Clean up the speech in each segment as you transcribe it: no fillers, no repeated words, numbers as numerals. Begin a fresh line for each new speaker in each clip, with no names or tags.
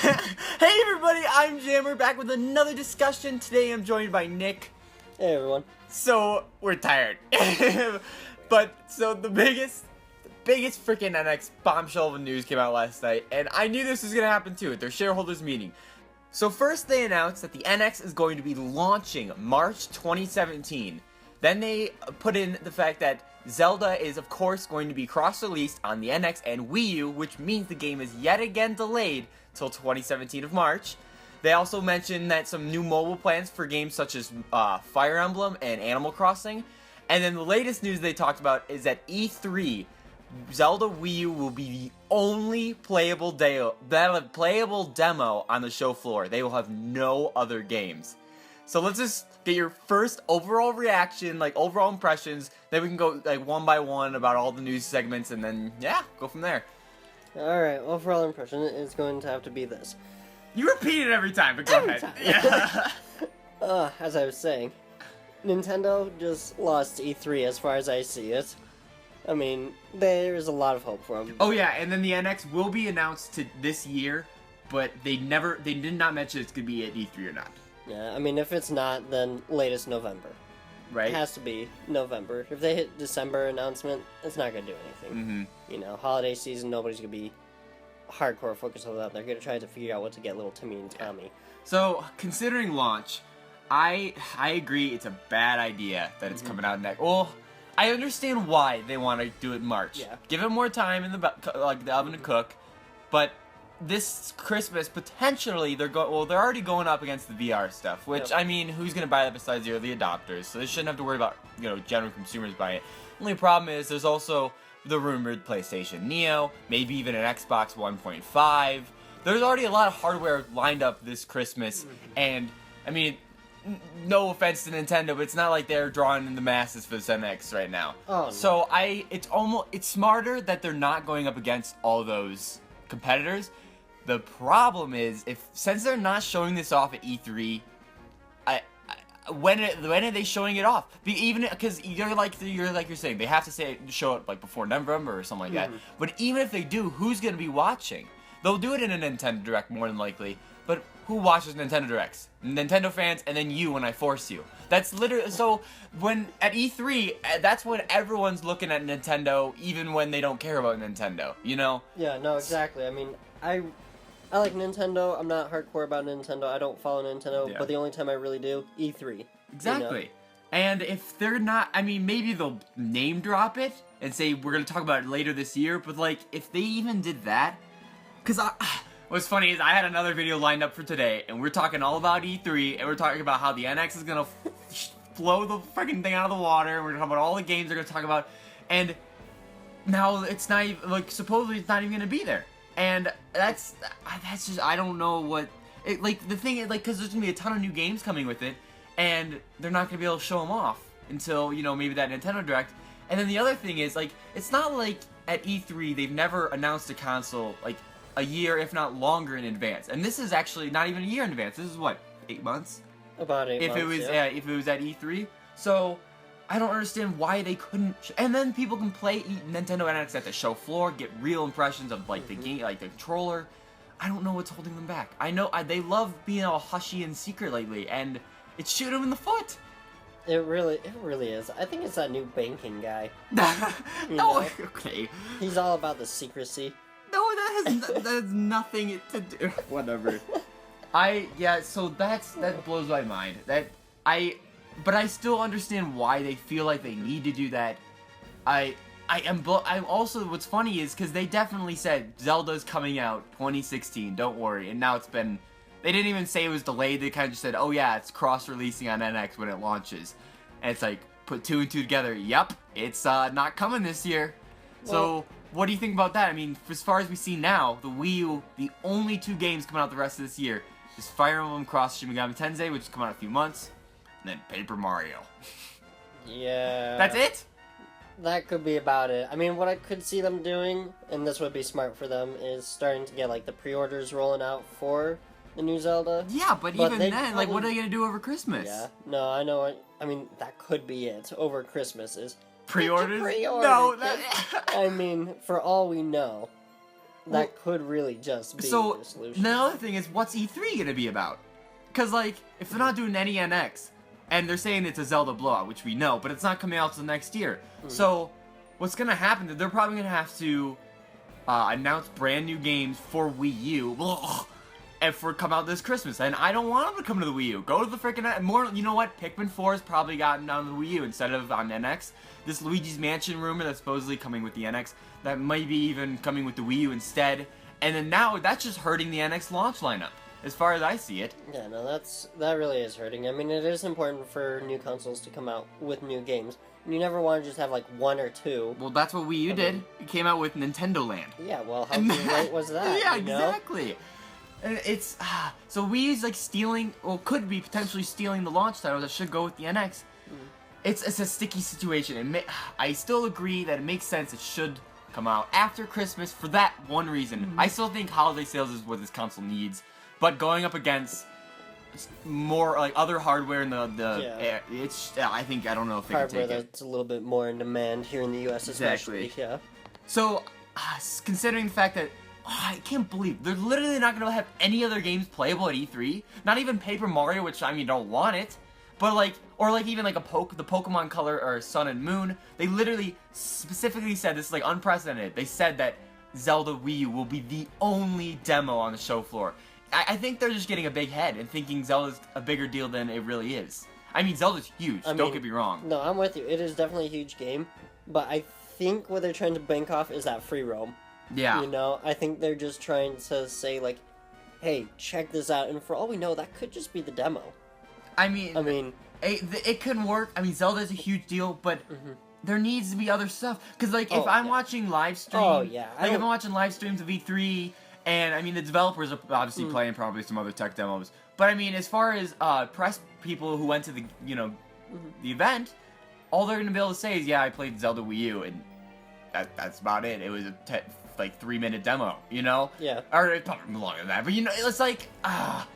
Hey everybody, I'm Jammer, back with another discussion. Today I'm joined by Nick.
Hey everyone.
So, we're tired. So the biggest freaking NX bombshell of news came out last night, and I knew this was gonna happen too at their shareholders meeting. So first they announced that the NX is going to be launching March 2017. Then they put in the fact that Zelda is of course going to be cross-released on the NX and Wii U, which means the game is yet again delayed till 2017 of March. They also mentioned that some new mobile plans for games such as Fire Emblem and Animal Crossing. And then the latest news they talked about is that E3, Zelda Wii U will be the only playable demo on the show floor. They will have no other games. So let's just get your first overall reaction, like overall impressions. Then we can go like one by one about all the news segments, and then yeah, go from there.
All right, overall impression is going to have to be this.
You repeat it every time, but go ahead. Yeah.
As I was saying, Nintendo just lost E3 as far as I see it. I mean, there's a lot of hope for them.
Oh yeah, and then the NX will be announced to this year, but they did not mention it's gonna be at E3 or not.
Yeah, I mean, if it's not, then latest November.
Right.
It has to be November. If they hit December announcement, it's not gonna do anything.
Mm-hmm.
You know, holiday season, nobody's gonna be hardcore focused on that. They're gonna try to figure out what to get little Timmy and Tommy.
So, considering launch, I agree it's a bad idea that it's coming out next. Well, I understand why they want to do it in March.
Yeah.
Give it more time in the oven to cook, but this Christmas potentially they're already going up against the VR stuff, which I mean, who's gonna buy that besides the early adopters? So they shouldn't have to worry about general consumers buying it. Only problem is there's also the rumored PlayStation Neo, maybe even an Xbox 1.5. There's already a lot of hardware lined up this Christmas, and I mean, no offense to Nintendo, but it's not like they're drawing in the masses for this NX right now.
Oh, no.
So it's smarter that they're not going up against all those competitors. The problem is, since they're not showing this off at E3, when are they showing it off? Even because you're saying they have to show it like before November or something like that. But even if they do, who's gonna be watching? They'll do it in a Nintendo Direct more than likely. But who watches Nintendo Directs? Nintendo fans, and then you when I force you. That's literally so. When at E3, that's when everyone's looking at Nintendo, even when they don't care about Nintendo. You know?
Yeah, no, exactly. I mean, I like Nintendo. I'm not hardcore about Nintendo. I don't follow Nintendo, but the only time I really do, E3.
Exactly.
You know?
And if they're not, I mean, maybe they'll name drop it and say we're gonna talk about it later this year. But like, if they even did that, because what's funny is I had another video lined up for today, and we're talking all about E3, and we're talking about how the NX is gonna blow the freaking thing out of the water. And we're gonna talk about all the games they're gonna talk about, and now it's not even like supposedly it's not even gonna be there. And that's just, I don't know what the thing is, like, because there's gonna be a ton of new games coming with it, and they're not gonna be able to show them off until maybe that Nintendo Direct. And then the other thing is, like, it's not like at E3 they've never announced a console like a year, if not longer, in advance. And this is actually not even a year in advance. This is what, 8 months?
About 8 months.
If it was at E3, so I don't understand why they couldn't. And then people can play Nintendo NX at the show floor, get real impressions of like the game, like the controller. I don't know what's holding them back. I know they love being all hushy and secret lately, and it's shooting them in the foot.
It really is. I think it's that new banking guy.
No, okay.
He's all about the secrecy.
No, that has nothing to do. Whatever. So that blows my mind. But I still understand why they feel like they need to do that. I'm also, what's funny is because they definitely said Zelda's coming out 2016. Don't worry. And now they didn't even say it was delayed. They kind of just said, oh yeah, it's cross-releasing on NX when it launches. And it's like, put two and two together. Yep, it's not coming this year. So what do you think about that? I mean, as far as we see now, the Wii U, the only two games coming out the rest of this year is Fire Emblem Cross Shin Megami Tensei, which is coming out in a few months, and then Paper Mario.
Yeah.
That's it?
That could be about it. I mean, what I could see them doing, and this would be smart for them, is starting to get like the pre-orders rolling out for the new Zelda.
Yeah, but even then, like, what are they gonna do over Christmas?
Yeah, no, I know. I mean, that could be it over Christmas. Is
pre-orders?
pre-order.
No,
I mean, for all we know, that could really just be
so
the solution.
the other thing is, what's E3 gonna be about? Because like, if they're not doing any NX, and they're saying it's a Zelda blowout, which we know, but it's not coming out till next year. So what's gonna happen? They're probably gonna have to announce brand new games for Wii U, and come out this Christmas. And I don't want them to come to the Wii U. Go to the freaking more. You know what? Pikmin 4 has probably gotten on the Wii U instead of on NX. This Luigi's Mansion rumor that's supposedly coming with the NX, that might be even coming with the Wii U instead. And then now that's just hurting the NX launch lineup, as far as I see it.
Yeah, no, that really is hurting. I mean, it is important for new consoles to come out with new games. And you never want to just have like one or two.
Well, that's what Wii U did. It came out with Nintendo Land.
Yeah, well, how great was that?
Yeah,
you know?
exactly. And it's so Wii U's like stealing, or could be potentially stealing the launch title that should go with the NX. It's a sticky situation, and I still agree that it makes sense. It should come out after Christmas for that one reason. I still think holiday sales is what this console needs, but going up against more like other hardware in I don't know if they can
hardware
take it.
that's a little bit more in demand here in the U.S. especially.
Exactly.
Yeah.
So considering the fact that I can't believe they're literally not gonna have any other games playable at E3, not even Paper Mario, which I mean don't want it, but like, or like even like the Pokemon Color or Sun and Moon. They literally specifically said, this is like unprecedented. They said that Zelda Wii U will be the only demo on the show floor. I think they're just getting a big head and thinking Zelda's a bigger deal than it really is. I mean, Zelda's huge, don't get me wrong.
No, I'm with you. It is definitely a huge game, but I think what they're trying to bank off is that free roam.
Yeah.
You know, I think they're just trying to say, like, hey, check this out, and for all we know, that could just be the demo.
I mean, it could work. I mean, Zelda's a huge deal, but there needs to be other stuff. Because, like, if I'm watching live stream...
Oh, yeah.
Like, if I'm watching live streams of E3, and, I mean, the developers are obviously playing probably some other tech demos. But, I mean, as far as press people who went to the, the event, all they're going to be able to say is, yeah, I played Zelda Wii U, and that's about it. It was a 3-minute demo, you know?
Yeah.
Or it's probably longer than that, but it's like, I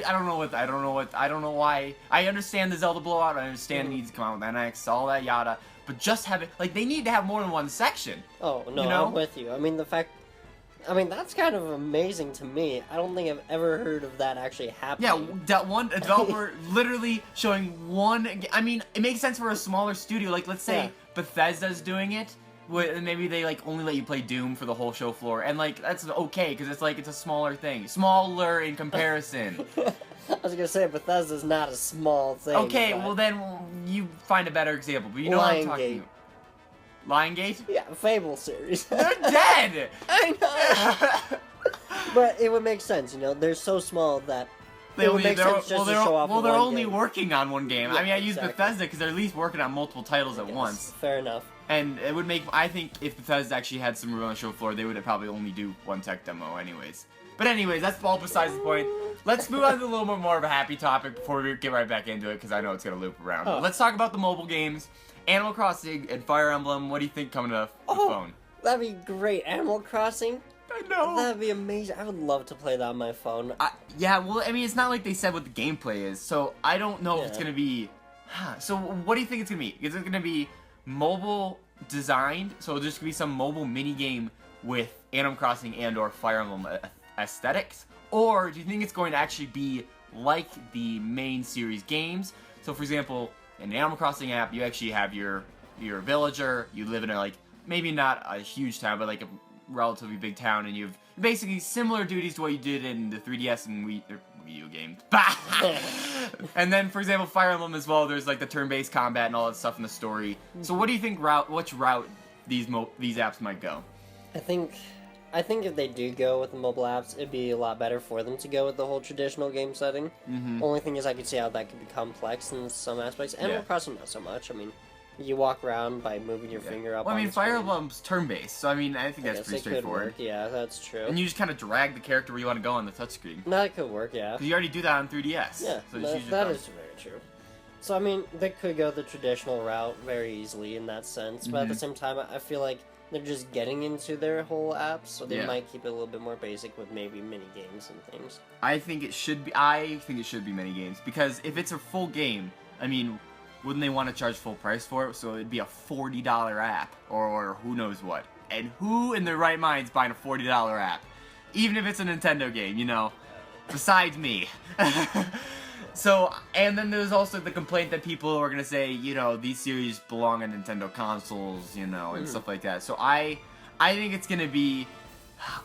don't know why. I understand the Zelda blowout, I understand it needs to come out with NX, all that yada, but just have it, like, they need to have more than one section.
Oh, no, I'm with you. I mean, that's kind of amazing to me. I don't think I've ever heard of that actually happening.
Yeah, that one developer literally showing one, I mean, it makes sense for a smaller studio, like, let's say Bethesda's doing it, maybe they like only let you play Doom for the whole show floor, and like that's okay because it's a smaller thing, smaller in comparison.
I was gonna say Bethesda's not a small thing.
Okay, well then you find a better example, but you know what I'm talking about. Lion Gate?
Yeah, Fable series.
They're dead.
I know. But it would make sense, they're so small that it would make sense just to show off.
Well, they're only
game.
working on one game.
Yeah,
I mean, I use Bethesda because they're at least working on multiple titles at once.
Fair enough.
And it would make, I think if Bethesda actually had some room on the show floor, they would probably only do one tech demo anyways. But anyways, that's all besides the point. Let's move on to a little bit more of a happy topic before we get right back into it, because I know it's going to loop around. But let's talk about the mobile games. Animal Crossing and Fire Emblem, what do you think coming to the phone?
That'd be great. Animal Crossing?
I know.
That'd be amazing. I would love to play that on my phone.
Yeah, well, I mean, it's not like they said what the gameplay is, so I don't know if it's going to be... So what do you think it's going to be? Is it going to be mobile designed, so there's going to be some mobile minigame with Animal Crossing and or Fire Emblem aesthetics? Or do you think it's going to actually be like the main series games? So, for example, in the Animal Crossing app, you actually have your villager, you live in a, like, maybe not a huge town, but like a relatively big town, and you have basically similar duties to what you did in the 3DS and Wii U games. And then, for example, Fire Emblem as well, there's like the turn-based combat and all that stuff in the story. So what do you think which route these apps might go?
I think if they do go with the mobile apps, it'd be a lot better for them to go with the whole traditional game setting. Only thing is I could see how that could be complex in some aspects. Animal Crossing, not so much. I mean, you walk around by moving your finger up.
Well, I mean,
on the
Fire
screen.
Emblem's turn-based, so I mean, I think that's pretty straightforward.
Could work. Yeah, that's true.
And you just kind of drag the character where you want to go on the touchscreen.
That could work, yeah.
Because you already do that on 3DS.
Yeah,
so
that is very true. So, I mean, they could go the traditional route very easily in that sense, but at the same time, I feel like they're just getting into their whole app, so they might keep it a little bit more basic with maybe mini games and things.
I think it should be mini games, because if it's a full game, I mean, wouldn't they want to charge full price for it? So it'd be a $40 app, or who knows what. and who in their right mind is buying a $40 app? Even if it's a Nintendo game, you know? Besides me. So, and then there's also the complaint that people are gonna say, you know, these series belong on Nintendo consoles, you know, and stuff like that. So I think it's gonna be,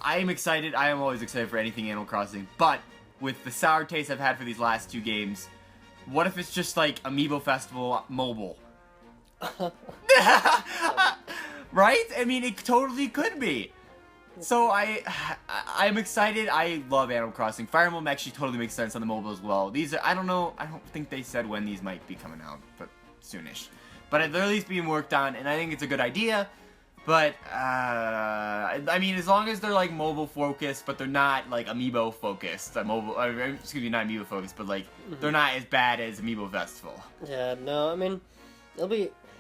I am excited. I am always excited for anything Animal Crossing, but with the sour taste I've had for these last 2 games, what if it's just like Amiibo Festival mobile? Right? I mean, it totally could be. So I'm excited. I love Animal Crossing. Fire Emblem actually totally makes sense on the mobile as well. These are, I don't know, I don't think they said when these might be coming out, but soonish. But they're at least being worked on, and I think it's a good idea. But I mean, as long as they're like mobile focused, but they're not like Amiibo focused. Excuse me, not Amiibo focused, but like they're not as bad as Amiibo Festival.
Yeah, no, I mean,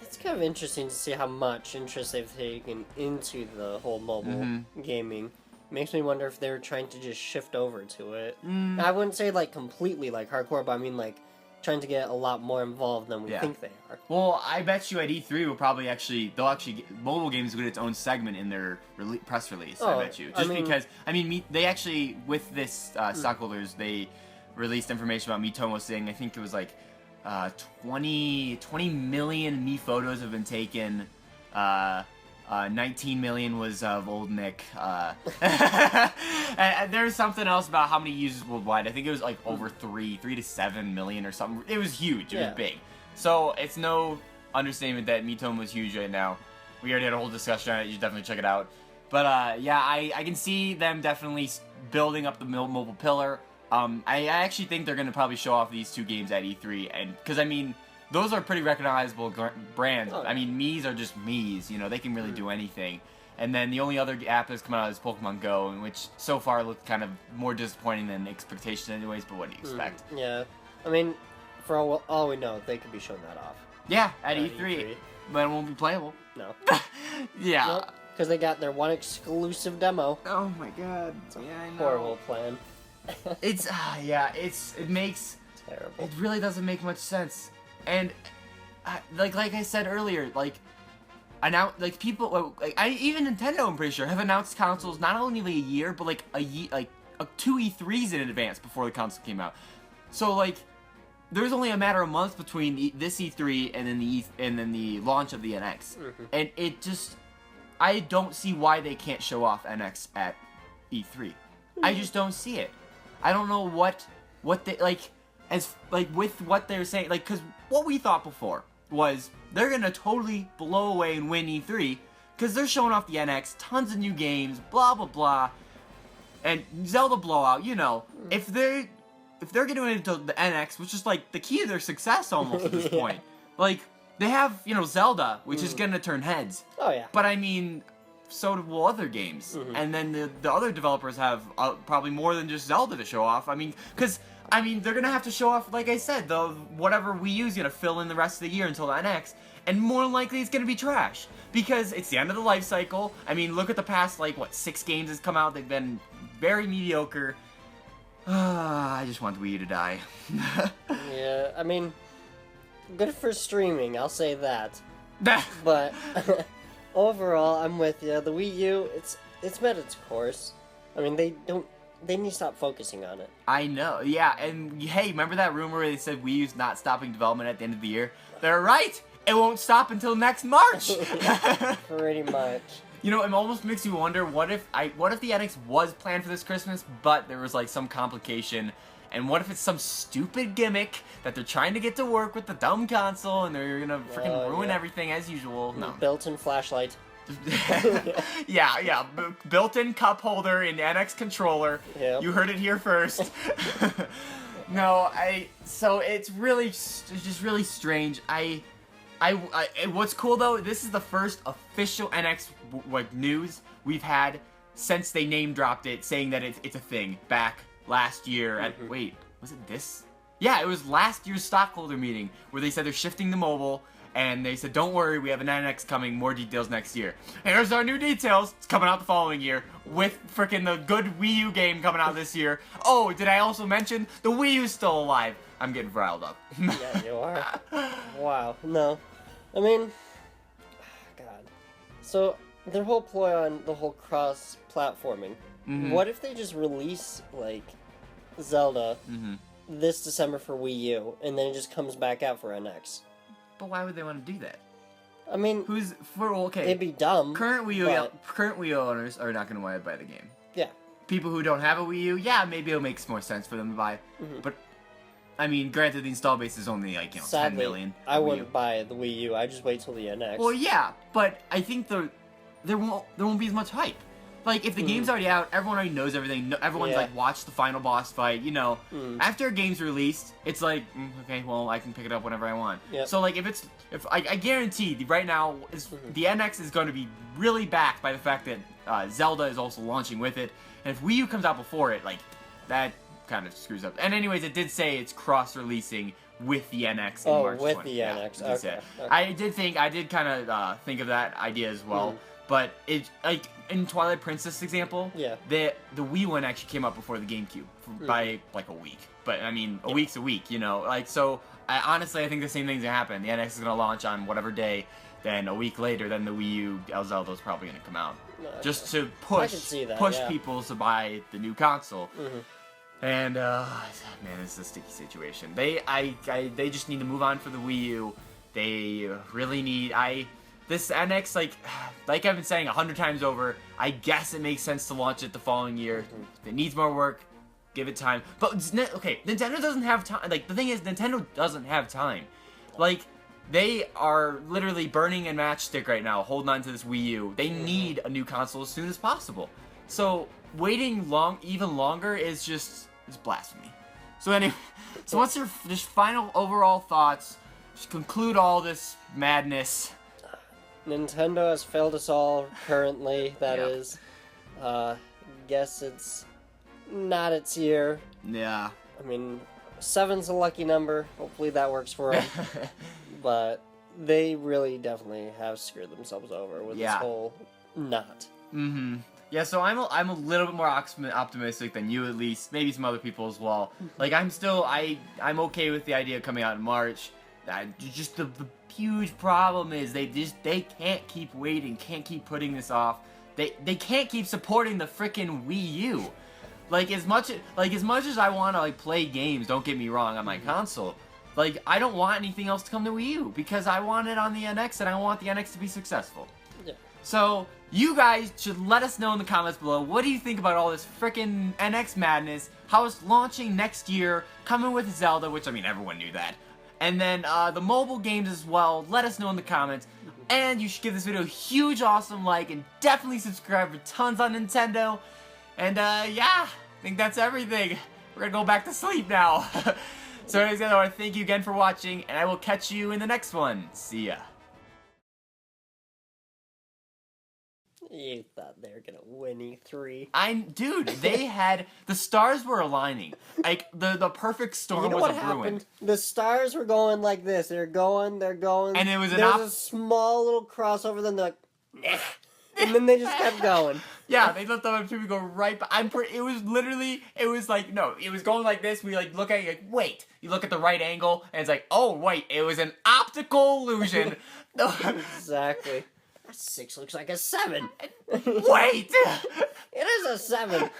it's kind of interesting to see how much interest they've taken into the whole mobile gaming. Makes me wonder if they're trying to just shift over to it. I wouldn't say like completely like hardcore, but I mean like trying to get a lot more involved than we think they are.
Well, I bet you at E3 will probably they'll actually get, mobile games will get its own segment in their press release. I bet you, because I mean they actually with this stockholders they released information about Miitomo saying I think it was like 20 million Mii photos have been taken. 19 million was of old Nick. And there's something else about how many users worldwide. I think it was like over 3 to 7 million or something. It was huge. It was big. So it's no understatement that Miitomo is huge right now. We already had a whole discussion on it. You should definitely check it out. But yeah, I can see them definitely building up the mobile pillar. I actually think they're going to probably show off these 2 games at E3, and because I mean, those are pretty recognizable brands. I mean, Mii's are just Mii's, you know, they can really do anything. And then the only other app that's come out is Pokemon Go, which so far looked kind of more disappointing than expectations anyways, but what do you expect?
Yeah, I mean, for all we know, they could be showing that off.
Yeah, at E3. But it won't be playable.
No.
Yeah.
Nope, because they got their one exclusive demo.
Oh my god.
It's a horrible plan.
It's it makes
terrible.
It really doesn't make much sense, and like I said earlier, people even Nintendo, I'm pretty sure, have announced consoles not only a year but like 2 E3s in advance before the console came out. So like there's only a matter of months between this E3 and then the launch of the NX, and it just I don't see why they can't show off NX at E3. I just don't see it. I don't know what they with what they're saying, like, because what we thought before was they're gonna totally blow away and win E3 because they're showing off the NX, tons of new games, blah blah blah, and Zelda blowout. You know, if they're getting into the NX, which is like the key to their success almost at this point, like they have Zelda, which is gonna turn heads.
Oh yeah.
But I mean, so will other games, and then the other developers have probably more than just Zelda to show off. I mean, because they're gonna have to show off, like I said, the whatever Wii U's gonna fill in the rest of the year until the NX, and more than likely it's gonna be trash because it's the end of the life cycle. I mean, look at the past 6 games that's come out; they've been very mediocre. I just want the Wii U to die.
Yeah, I mean, good for streaming, I'll say that. But overall, I'm with you. The Wii U, it's met its course. I mean, they need to stop focusing on it.
I know, yeah, and hey, remember that rumor where they said Wii U's not stopping development at the end of the year? They're right! It won't stop until next March!
Pretty much.
You know, it almost makes you wonder, what if the NX was planned for this Christmas, but there was some complication, and what if it's some stupid gimmick that they're trying to get to work with the dumb console, and they're gonna freaking ruin everything as usual? No.
Built-in flashlight.
yeah, built-in cup holder in NX controller. Yep. You heard it here first. No, so it's just really strange. What's cool though, this is the first official NX news we've had since they name dropped it, saying that it's a thing back last year. Wait, was it this? Yeah, it was last year's stockholder meeting where they said they're shifting to mobile, and they said, don't worry, we have an NX coming, more details next year. Here's our new details. It's coming out the following year with frickin' the good Wii U game coming out this year. Oh, did I also mention the Wii U's still alive? I'm getting riled up.
Yeah, you are. Wow. No. I mean, God. So, their whole ploy on the whole cross-platforming. What if they just release, like, Zelda this December for Wii U, and then it just comes back out for NX?
But why would they want to do that?
I mean, it'd be dumb.
Current Wii U owners are not going to want to buy the game.
Yeah.
People who don't have a Wii U, yeah, maybe it makes more sense for them to buy. But I mean, granted, the install base is only like
Sadly,
10 million.
I wouldn't buy the Wii U. I just wait till the NX.
Well, yeah, but I think there won't be as much hype. Like, if the game's already out, everyone already knows everything. Everyone's like watched the final boss fight. You know, after a game's released, it's like okay, well, I can pick it up whenever I want.
Yep.
So like, if I guarantee right now the NX is going to be really backed by the fact that Zelda is also launching with it, and if Wii U comes out before it, like that kind of screws up. And anyways, it did say it's cross-releasing with the NX in March 20.
With the NX. Okay.
I did kind of think of that idea as well. But it, like in Twilight Princess example, the Wii one actually came out before the GameCube by like a week. But I mean, a week's a week, you know. Like so, honestly, I think the same thing's gonna happen. The NX is gonna launch on whatever day. Then a week later, then the Wii U Zelda is probably gonna come out, just to push people to buy the new console. And man, this is a sticky situation. They just need to move on for the Wii U. They really need this NX, like I've been saying 100 times over, I guess it makes sense to launch it the following year. If it needs more work, give it time. But, okay, Nintendo doesn't have time. Like, the thing is, Nintendo doesn't have time. Like, they are literally burning a matchstick right now, holding on to this Wii U. They need a new console as soon as possible. So, waiting even longer is blasphemy. So anyway, so what's your just final overall thoughts? Just conclude all this madness.
Nintendo has failed us all currently, that is. Guess it's not its year.
Yeah.
I mean, 7's a lucky number. Hopefully that works for them. But they really definitely have screwed themselves over with this whole knot.
Yeah, so I'm a little bit more optimistic than you, at least. Maybe some other people as well. Like, I'm okay with the idea of coming out in March. Just the huge problem is they can't keep waiting, can't keep putting this off. They can't keep supporting the frickin' Wii U. Like as much as I want to like play games, don't get me wrong, on my console. Like I don't want anything else to come to Wii U because I want it on the NX and I want the NX to be successful.
Yeah.
So you guys should let us know in the comments below. What do you think about all this frickin' NX madness? How it's launching next year, coming with Zelda, which I mean everyone knew that. And then the mobile games as well. Let us know in the comments. And you should give this video a huge awesome like and definitely subscribe for tons on Nintendo. And yeah, I think that's everything. We're gonna go back to sleep now. So anyways, guys, I want to thank you again for watching, and I will catch you in the next one. See ya.
You thought they were gonna win E3.
Dude, the stars were aligning. Like, the perfect storm was brewing.
The stars were going like this. They're going.
And it was
a small little crossover, then they're like, nah. And then they just kept going.
Yeah, they let the other two go right, but it was like, no, it was going like this. We like look at it, like, wait. You look at the right angle, and it's like, oh, wait, it was an optical illusion.
Exactly. A 6 looks like a 7.
Wait!
It is a 7.